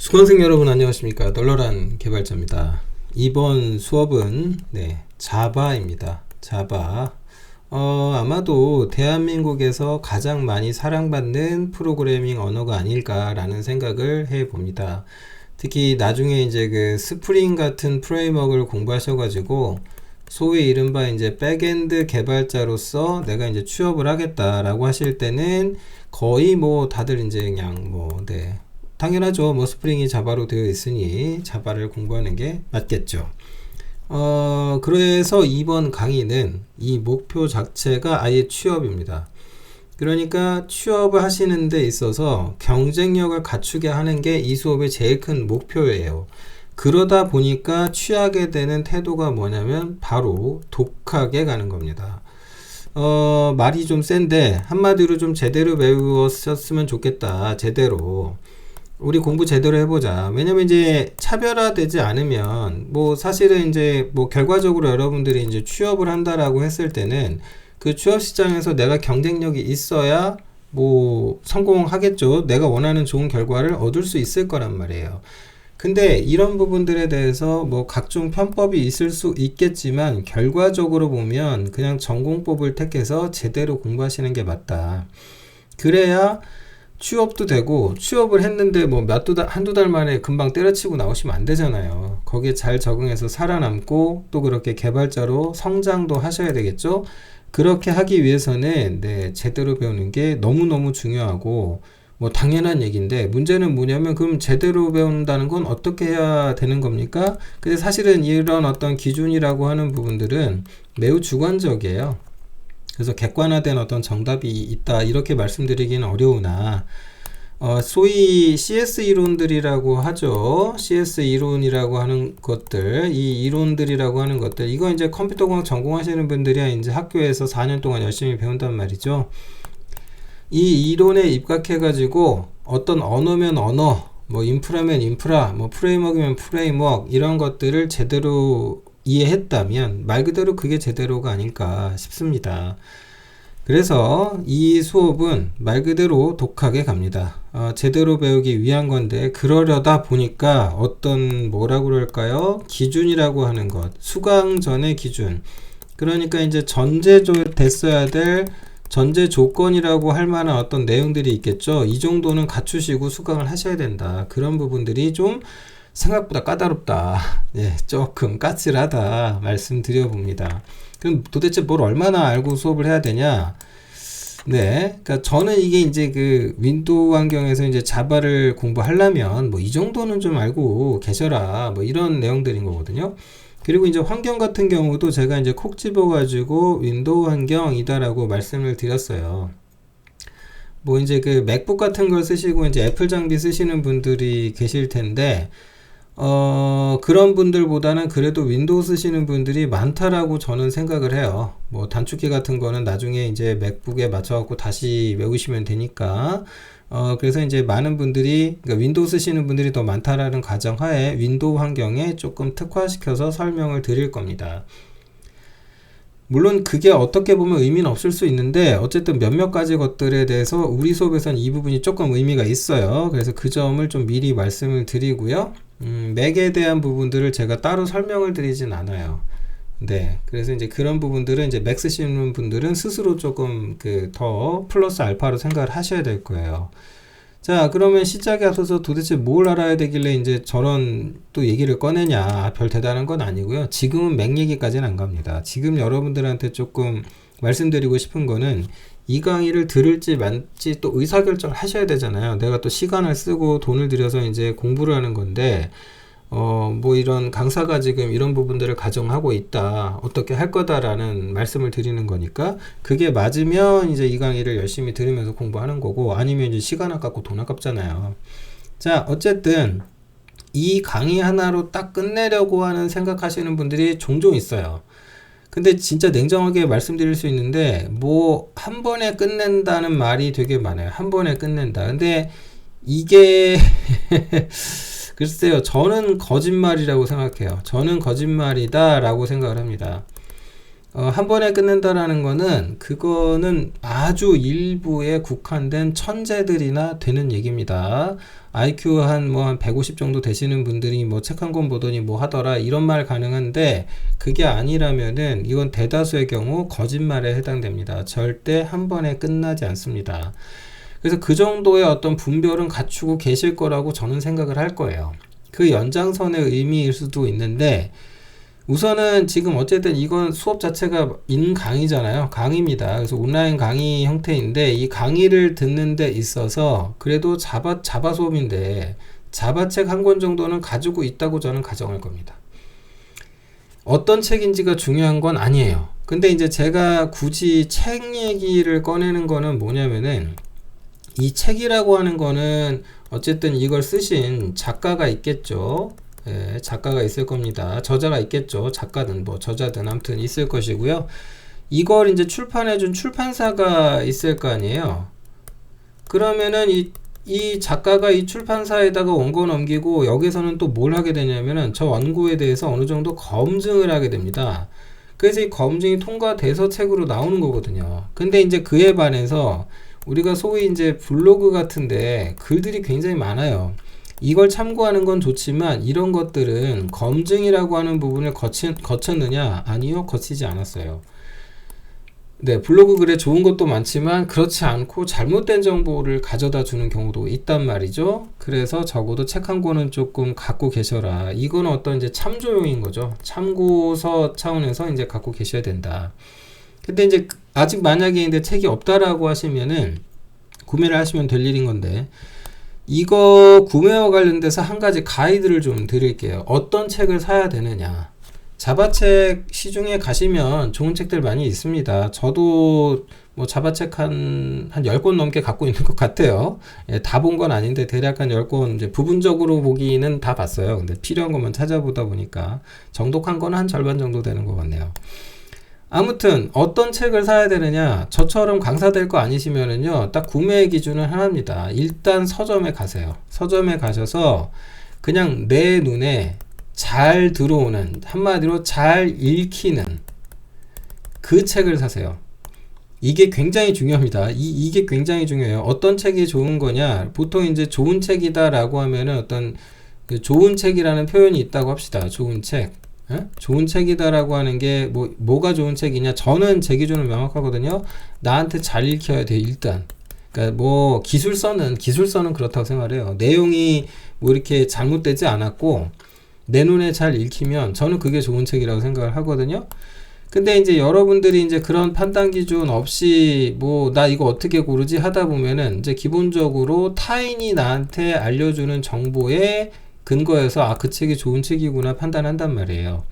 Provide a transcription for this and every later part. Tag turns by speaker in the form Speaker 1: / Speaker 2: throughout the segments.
Speaker 1: 수강생 여러분 안녕하십니까. 널널한 개발자입니다. 이번 수업은 자바입니다. 자바. 아마도 대한민국에서 가장 많이 사랑받는 프로그래밍 언어가 아닐까라는 생각을 해봅니다. 특히 나중에 이제 그 스프링 같은 프레임워크를 공부하셔가지고 소위 이른바 이제 백엔드 개발자로서 내가 이제 취업을 하겠다라고 하실 때는 거의 뭐 다들 이제 그냥 당연하죠. 뭐 스프링이 자바로 되어 있으니 자바를 공부하는 게 맞겠죠. 그래서 이번 강의는 이 목표 자체가 아예 취업입니다. 그러니까 취업을 하시는 데 있어서 경쟁력을 갖추게 하는 게 이 수업의 제일 큰 목표예요. 그러다 보니까 취하게 되는 태도가 뭐냐면 바로 독하게 가는 겁니다. 말이 좀 센데 한마디로 좀 제대로 배우셨으면 좋겠다. 제대로. 우리 공부 제대로 해보자. 왜냐면 이제 차별화되지 않으면 사실은 이제 결과적으로 여러분들이 이제 취업을 한다라고 했을 때는 그 취업 시장에서 내가 경쟁력이 있어야 성공하겠죠. 내가 원하는 좋은 결과를 얻을 수 있을 거란 말이에요. 근데 이런 부분들에 대해서 각종 편법이 있을 수 있겠지만 결과적으로 보면 그냥 전공법을 택해서 제대로 공부하시는 게 맞다. 그래야 취업도 되고, 취업을 했는데 한두 달 만에 금방 때려치고 나오시면 안 되잖아요. 거기에 잘 적응해서 살아남고 또 그렇게 개발자로 성장도 하셔야 되겠죠. 그렇게 하기 위해서는 제대로 배우는 게 너무너무 중요하고 당연한 얘기인데, 문제는 뭐냐면 그럼 제대로 배운다는 건 어떻게 해야 되는 겁니까? 근데 사실은 이런 어떤 기준이라고 하는 부분들은 매우 주관적이에요. 그래서 객관화된 어떤 정답이 있다 이렇게 말씀드리기는 어려우나 소위 CS 이론들이라고 하죠. CS 이론이라고 하는 것들, 이 이론들이라고 하는 것들, 이거 이제 컴퓨터공학 전공하시는 분들이 이제 학교에서 4년 동안 열심히 배운단 말이죠. 이 이론에 입각해가지고 어떤 언어면 언어, 인프라면 인프라, 프레임워크면 프레임워크, 이런 것들을 제대로 이해했다면 말 그대로 그게 제대로가 아닐까 싶습니다. 그래서 이 수업은 말 그대로 독하게 갑니다. 제대로 배우기 위한 건데, 그러려다 보니까 어떤 그럴까요? 기준이라고 하는 것, 수강 전의 기준. 그러니까 이제 됐어야 될 전제 조건이라고 할 만한 어떤 내용들이 있겠죠. 이 정도는 갖추시고 수강을 하셔야 된다. 그런 부분들이 좀 생각보다 까다롭다. 조금 까칠하다 말씀드려 봅니다. 그럼 도대체 뭘 얼마나 알고 수업을 해야 되냐? 그러니까 저는 이게 이제 그 윈도우 환경에서 이제 자바를 공부하려면 이 정도는 좀 알고 계셔라. 이런 내용들인 거거든요. 그리고 이제 환경 같은 경우도 제가 이제 콕 집어가지고 윈도우 환경이다라고 말씀을 드렸어요. 이제 그 맥북 같은 걸 쓰시고 이제 애플 장비 쓰시는 분들이 계실 텐데, 그런 분들보다는 그래도 윈도우 쓰시는 분들이 많다라고 저는 생각을 해요. 단축키 같은 거는 나중에 이제 맥북에 맞춰갖고 다시 외우시면 되니까. 그래서 이제 많은 분들이, 그러니까 윈도우 쓰시는 분들이 더 많다라는 가정하에 윈도우 환경에 조금 특화시켜서 설명을 드릴 겁니다. 물론 그게 어떻게 보면 의미는 없을 수 있는데, 어쨌든 몇몇 가지 것들에 대해서 우리 수업에서는 이 부분이 조금 의미가 있어요. 그래서 그 점을 좀 미리 말씀을 드리고요. 맥에 대한 부분들을 제가 따로 설명을 드리진 않아요. 그래서 이제 그런 부분들은 이제 맥 쓰시는 분들은 스스로 조금 더 플러스 알파로 생각을 하셔야 될 거예요. 자, 그러면 시작에 앞서서 도대체 뭘 알아야 되길래 이제 저런 또 얘기를 꺼내냐. 별 대단한 건 아니고요. 지금은 맥 얘기까지는 안 갑니다. 지금 여러분들한테 조금 말씀드리고 싶은 거는, 이 강의를 들을지 말지 또 의사결정을 하셔야 되잖아요. 내가 또 시간을 쓰고 돈을 들여서 이제 공부를 하는 건데, 이런 강사가 지금 이런 부분들을 가정하고 있다, 어떻게 할 거다라는 말씀을 드리는 거니까, 그게 맞으면 이제 이 강의를 열심히 들으면서 공부하는 거고, 아니면 이제 시간 아깝고 돈 아깝잖아요. 자, 어쨌든 이 강의 하나로 딱 끝내려고 하는 생각하시는 분들이 종종 있어요. 근데 진짜 냉정하게 말씀드릴 수 있는데, 한 번에 끝낸다는 말이 되게 많아요. 한 번에 끝낸다. 근데 이게 글쎄요, 저는 거짓말이라고 생각해요. 저는 거짓말이다 라고 생각을 합니다. 한 번에 끝낸다라는 거는 그거는 아주 일부에 국한된 천재들이나 되는 얘기입니다. IQ 한 150 정도 되시는 분들이 뭐 책 한 권 보더니 뭐 하더라 이런 말 가능한데 그게 아니라면은 이건 대다수의 경우 거짓말에 해당됩니다. 절대 한 번에 끝나지 않습니다. 그래서 그 정도의 어떤 분별은 갖추고 계실 거라고 저는 생각을 할 거예요. 그 연장선의 의미일 수도 있는데 우선은 지금 어쨌든 이건 수업 자체가 강의잖아요. 강의입니다. 그래서 온라인 강의 형태인데 이 강의를 듣는 데 있어서 그래도 자바 수업인데 자바책 한 권 정도는 가지고 있다고 저는 가정할 겁니다. 어떤 책인지가 중요한 건 아니에요. 근데 이제 제가 굳이 책 얘기를 꺼내는 거는 뭐냐면은 이 책이라고 하는 거는 어쨌든 이걸 쓰신 작가가 있겠죠. 예, 작가가 있을 겁니다. 저자가 있겠죠. 작가든 뭐 저자든 아무튼 있을 것이고요. 이걸 이제 출판해준 출판사가 있을 거 아니에요. 그러면은 이 작가가 이 출판사에다가 원고 넘기고 여기서는 또 뭘 하게 되냐면은 저 원고에 대해서 어느 정도 검증을 하게 됩니다. 그래서 이 검증이 통과돼서 책으로 나오는 거거든요. 근데 이제 그에 반해서 우리가 소위 이제 블로그 같은데 글들이 굉장히 많아요. 이걸 참고하는 건 좋지만 이런 것들은 검증이라고 하는 부분을 거쳤느냐? 아니요, 거치지 않았어요. 네, 블로그 글에 좋은 것도 많지만 그렇지 않고 잘못된 정보를 가져다 주는 경우도 있단 말이죠. 그래서 적어도 책 한 권은 조금 갖고 계셔라. 이건 어떤 이제 참조용인 거죠. 참고서 차원에서 이제 갖고 계셔야 된다. 근데 이제 아직 만약에 이제 책이 없다라고 하시면은 구매를 하시면 될 일인 건데 이거 구매와 관련돼서 한 가지 가이드를 좀 드릴게요. 어떤 책을 사야 되느냐. 자바책 시중에 가시면 좋은 책들 많이 있습니다. 저도 뭐 자바책 한 10권 넘게 갖고 있는 것 같아요. 예, 다 본 건 아닌데 대략 한 10권 이제 부분적으로 보기는 다 봤어요. 근데 필요한 것만 찾아보다 보니까 정독한 건 한 절반 정도 되는 것 같네요. 아무튼 어떤 책을 사야 되느냐, 저처럼 강사 될 거 아니시면은요 딱 구매 기준은 하나입니다. 일단 서점에 가세요. 서점에 가셔서 그냥 내 눈에 잘 들어오는, 한마디로 잘 읽히는 그 책을 사세요. 이게 굉장히 중요합니다. 이게 굉장히 중요해요. 어떤 책이 좋은 거냐, 보통 이제 좋은 책이다 라고 하면은 어떤 그 좋은 책이라는 표현이 있다고 합시다. 좋은 책. 좋은 책이다라고 하는 게 뭐가 좋은 책이냐? 저는 제 기준은 명확하거든요. 나한테 잘 읽혀야 돼 일단. 그러니까 뭐 기술서는 그렇다고 생각해요. 내용이 뭐 이렇게 잘못되지 않았고 내 눈에 잘 읽히면 저는 그게 좋은 책이라고 생각을 하거든요. 근데 이제 여러분들이 이제 그런 판단 기준 없이 뭐 나 이거 어떻게 고르지 하다 보면은 이제 기본적으로 타인이 나한테 알려주는 정보에 근거해서 그 책이 좋은 책이구나 판단한단 말이에요.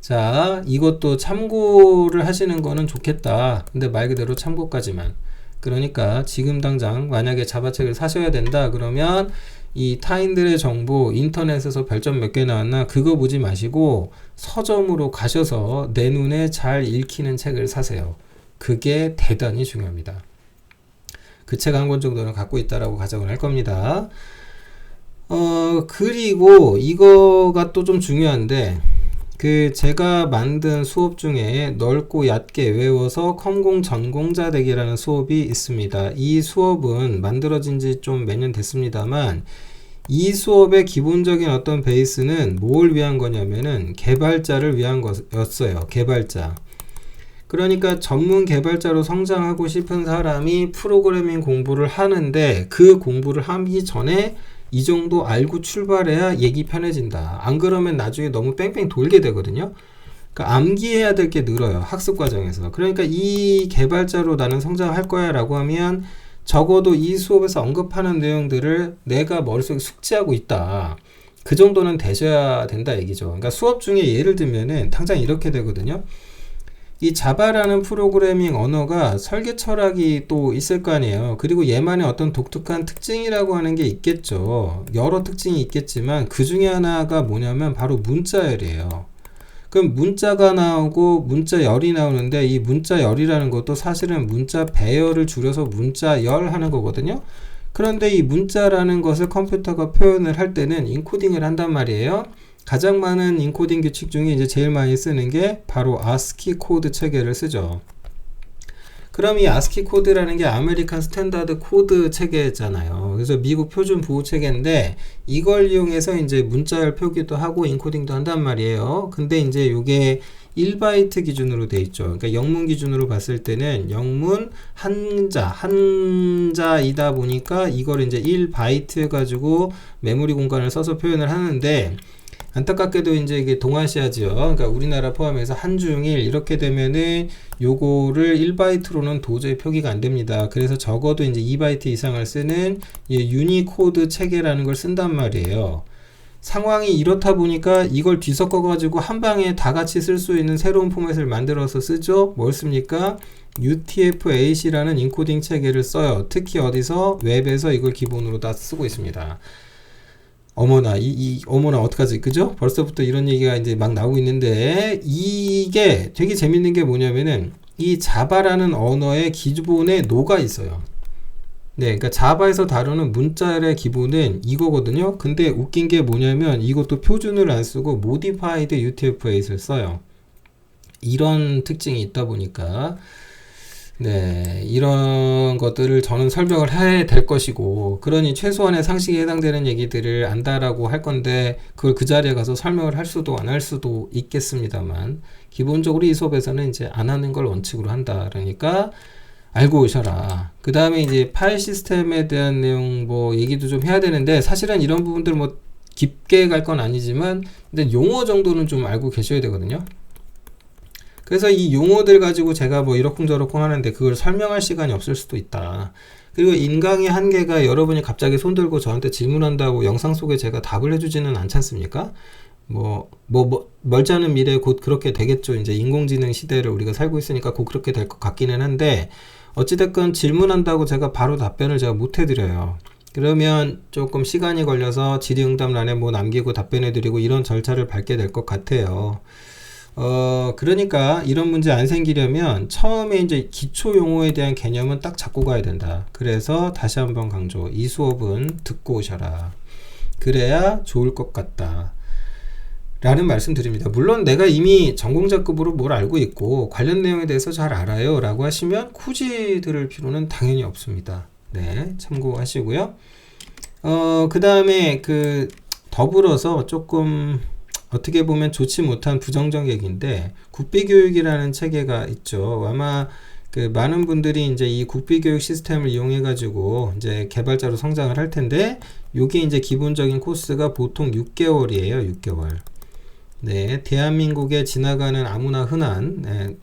Speaker 1: 자, 이것도 참고를 하시는 거는 좋겠다. 근데 말 그대로 참고까지만. 그러니까 지금 당장 만약에 자바책을 사셔야 된다 그러면 이 타인들의 정보 인터넷에서 별점 몇 개 나왔나 그거 보지 마시고 서점으로 가셔서 내 눈에 잘 읽히는 책을 사세요. 그게 대단히 중요합니다. 그 책 한 권 정도는 갖고 있다라고 가정을 할 겁니다. 그리고 이거가 또 좀 중요한데 그 제가 만든 수업 중에 넓고 얕게 외워서 컴공 전공자 되기라는 수업이 있습니다. 이 수업은 만들어진 지 좀 몇 년 됐습니다만 이 수업의 기본적인 어떤 베이스는 뭘 위한 거냐면은 개발자를 위한 거였어요. 개발자. 그러니까 전문 개발자로 성장하고 싶은 사람이 프로그래밍 공부를 하는데 그 공부를 하기 전에 이 정도 알고 출발해야 얘기 편해진다. 안 그러면 나중에 너무 뺑뺑 돌게 되거든요. 그러니까 암기해야 될 게 늘어요. 학습 과정에서. 그러니까 이 개발자로 나는 성장할 거야 라고 하면 적어도 이 수업에서 언급하는 내용들을 내가 머릿속에 숙지하고 있다. 그 정도는 되셔야 된다 얘기죠. 그러니까 수업 중에 예를 들면은 당장 이렇게 되거든요. 이 자바라는 프로그래밍 언어가 설계 철학이 또 있을 거 아니에요. 그리고 얘만의 어떤 독특한 특징이라고 하는 게 있겠죠. 여러 특징이 있겠지만 그 중에 하나가 뭐냐면 바로 문자열이에요. 그럼 문자가 나오고 문자열이 나오는데 이 문자열이라는 것도 사실은 문자 배열을 줄여서 문자열 하는 거거든요. 그런데 이 문자라는 것을 컴퓨터가 표현을 할 때는 인코딩을 한단 말이에요. 가장 많은 인코딩 규칙 중에 이제 제일 많이 쓰는 게 바로 ASCII 코드 체계를 쓰죠. 그럼 이 ASCII 코드라는 게 아메리칸 스탠다드 코드 체계잖아요. 그래서 미국 표준 보호 체계인데 이걸 이용해서 이제 문자열 표기도 하고 인코딩도 한단 말이에요. 근데 이제 요게 1바이트 기준으로 돼 있죠. 그러니까 영문 기준으로 봤을 때는 영문 한자이다 보니까 이걸 이제 1바이트 해가지고 메모리 공간을 써서 표현을 하는데 안타깝게도 이제 이게 동아시아지요. 그러니까 우리나라 포함해서 한중일 이렇게 되면은 요거를 1바이트로는 도저히 표기가 안 됩니다. 그래서 적어도 이제 2바이트 이상을 쓰는 유니코드 체계라는 걸 쓴단 말이에요. 상황이 이렇다 보니까 이걸 뒤섞어 가지고 한 방에 다 같이 쓸 수 있는 새로운 포맷을 만들어서 쓰죠. 뭘 씁니까? UTF-8이라는 인코딩 체계를 써요. 특히 어디서? 웹에서 이걸 기본으로 다 쓰고 있습니다. 어머나, 어머나, 어떡하지? 그죠? 벌써부터 이런 얘기가 이제 막 나오고 있는데, 이게 되게 재밌는 게 뭐냐면은, 이 자바라는 언어의 기본에 노가 있어요. 네, 그러니까 자바에서 다루는 문자열의 기본은 이거거든요. 근데 웃긴 게 뭐냐면, 이것도 표준을 안 쓰고, modified UTF-8을 써요. 이런 특징이 있다 보니까, 네, 이런 것들을 저는 설명을 해야 될 것이고, 그러니 최소한의 상식에 해당되는 얘기들을 안다라고 할 건데, 그걸 그 자리에 가서 설명을 할 수도 안 할 수도 있겠습니다만, 기본적으로 이 수업에서는 이제 안 하는 걸 원칙으로 한다. 그러니까, 알고 오셔라. 그 다음에 이제 파일 시스템에 대한 내용 뭐 얘기도 좀 해야 되는데, 사실은 이런 부분들 뭐 깊게 갈 건 아니지만, 근데 용어 정도는 좀 알고 계셔야 되거든요. 그래서 이 용어들 가지고 제가 뭐 이러쿵저러쿵 하는데 그걸 설명할 시간이 없을 수도 있다. 그리고 인강의 한계가 여러분이 갑자기 손들고 저한테 질문한다고 영상 속에 제가 답을 해주지는 않지 않습니까? 멀지 않은 미래에 곧 그렇게 되겠죠. 이제 인공지능 시대를 우리가 살고 있으니까 곧 그렇게 될 것 같기는 한데, 어찌됐건 질문한다고 제가 바로 답변을 제가 못 해드려요. 그러면 조금 시간이 걸려서 질의응답란에 뭐 남기고 답변해드리고 이런 절차를 밟게 될 것 같아요. 그러니까 이런 문제 안 생기려면 처음에 이제 기초 용어에 대한 개념은 딱 잡고 가야 된다. 그래서 다시 한번 강조. 이 수업은 듣고 오셔라. 그래야 좋을 것 같다. 라는 말씀 드립니다. 물론 내가 이미 전공자급으로 뭘 알고 있고 관련 내용에 대해서 잘 알아요 라고 하시면 굳이 들을 필요는 당연히 없습니다. 네, 참고하시고요. 그 다음에 더불어서 조금 어떻게 보면 좋지 못한 부정적 얘기인데, 국비교육이라는 체계가 있죠. 아마 많은 분들이 이제 이 국비교육 시스템을 이용해 가지고 이제 개발자로 성장을 할 텐데, 요게 이제 기본적인 코스가 보통 6개월이에요. 6개월. 네, 대한민국에 지나가는 아무나 흔한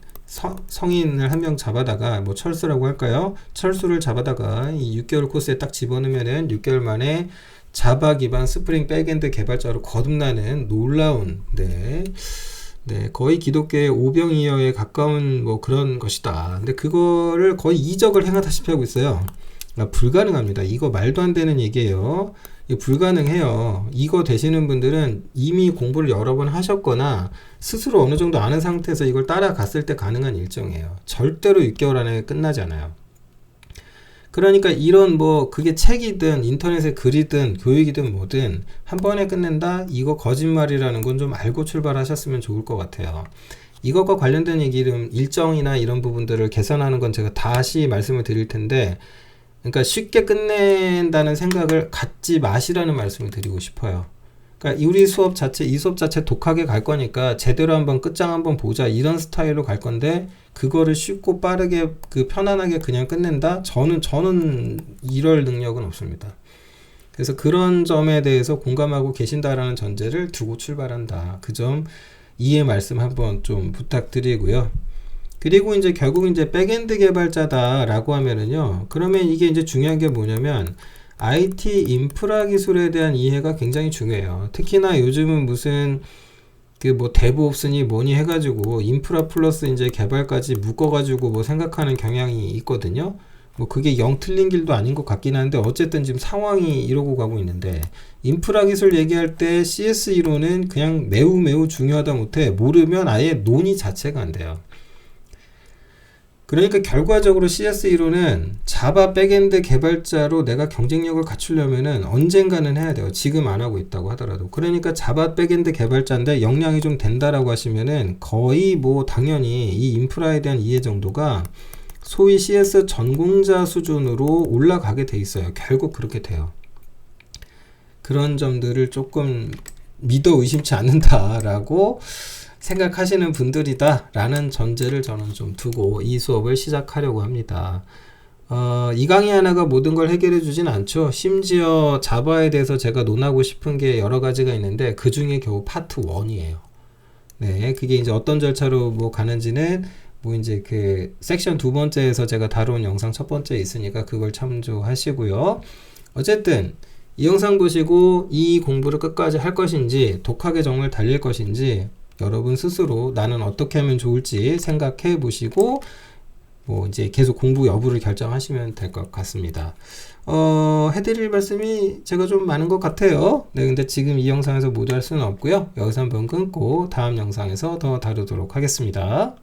Speaker 1: 성인을 한 명 잡아다가 뭐 철수라고 할까요? 철수를 잡아다가 이 6개월 코스에 딱 집어넣으면은 6개월 만에 자바 기반 스프링 백엔드 개발자로 거듭나는 놀라운, 거의 기독교의 오병이어에 가까운 뭐 그런 것이다. 근데 그거를 거의 이적을 행하다시피 하고 있어요. 그러니까 불가능합니다. 이거 말도 안 되는 얘기예요. 이거 불가능해요. 이거 되시는 분들은 이미 공부를 여러 번 하셨거나 스스로 어느 정도 아는 상태에서 이걸 따라갔을 때 가능한 일정이에요. 절대로 6개월 안에 끝나지 않아요. 그러니까 이런 그게 책이든 인터넷에 글이든 교육이든 뭐든 한 번에 끝낸다? 이거 거짓말이라는 건 좀 알고 출발하셨으면 좋을 것 같아요. 이것과 관련된 얘기는 일정이나 이런 부분들을 개선하는 건 제가 다시 말씀을 드릴 텐데, 그러니까 쉽게 끝낸다는 생각을 갖지 마시라는 말씀을 드리고 싶어요. 그러니까 이 수업 자체 독하게 갈 거니까 제대로 한번 끝장 한번 보자 이런 스타일로 갈 건데, 그거를 쉽고 빠르게 편안하게 그냥 끝낸다? 저는 이럴 능력은 없습니다. 그래서 그런 점에 대해서 공감하고 계신다라는 전제를 두고 출발한다. 그 점 이해 말씀 한번 좀 부탁드리고요. 그리고 이제 결국 이제 백엔드 개발자다라고 하면은요, 그러면 이게 이제 중요한 게 뭐냐면 IT 인프라 기술에 대한 이해가 굉장히 중요해요. 특히나 요즘은 무슨 데브옵스니 뭐니 해가지고 인프라 플러스 이제 개발까지 묶어가지고 뭐 생각하는 경향이 있거든요. 뭐 그게 영 틀린 길도 아닌 것 같긴 한데, 어쨌든 지금 상황이 이러고 가고 있는데, 인프라 기술 얘기할 때 CS 이론은 그냥 매우 중요하다 못해 모르면 아예 논의 자체가 안 돼요. 그러니까 결과적으로 CS1호는 자바 백엔드 개발자로 내가 경쟁력을 갖추려면은 언젠가는 해야 돼요. 지금 안 하고 있다고 하더라도. 그러니까 자바 백엔드 개발자인데 역량이 좀 된다라고 하시면은 거의 뭐 당연히 이 인프라에 대한 이해 정도가 소위 CS 전공자 수준으로 올라가게 돼 있어요. 결국 그렇게 돼요. 그런 점들을 조금 믿어 의심치 않는다라고 생각하시는 분들이다 라는 전제를 저는 좀 두고 이 수업을 시작하려고 합니다. 이 강의 하나가 모든 걸 해결해 주진 않죠. 심지어 자바에 대해서 제가 논하고 싶은 게 여러 가지가 있는데 그 중에 겨우 파트 1이에요. 네, 그게 이제 어떤 절차로 뭐 가는지는 뭐 이제 그 섹션 두 번째에서 제가 다룬 영상 첫 번째에 있으니까 그걸 참조하시고요. 어쨌든 이 영상 보시고 이 공부를 끝까지 할 것인지 독학의 정을 달릴 것인지 여러분 스스로 나는 어떻게 하면 좋을지 생각해 보시고 뭐 이제 계속 공부 여부를 결정하시면 될 것 같습니다. 해드릴 말씀이 제가 좀 많은 것 같아요. 네, 근데 지금 이 영상에서 모두 할 수는 없고요. 여기서 한번 끊고 다음 영상에서 더 다루도록 하겠습니다.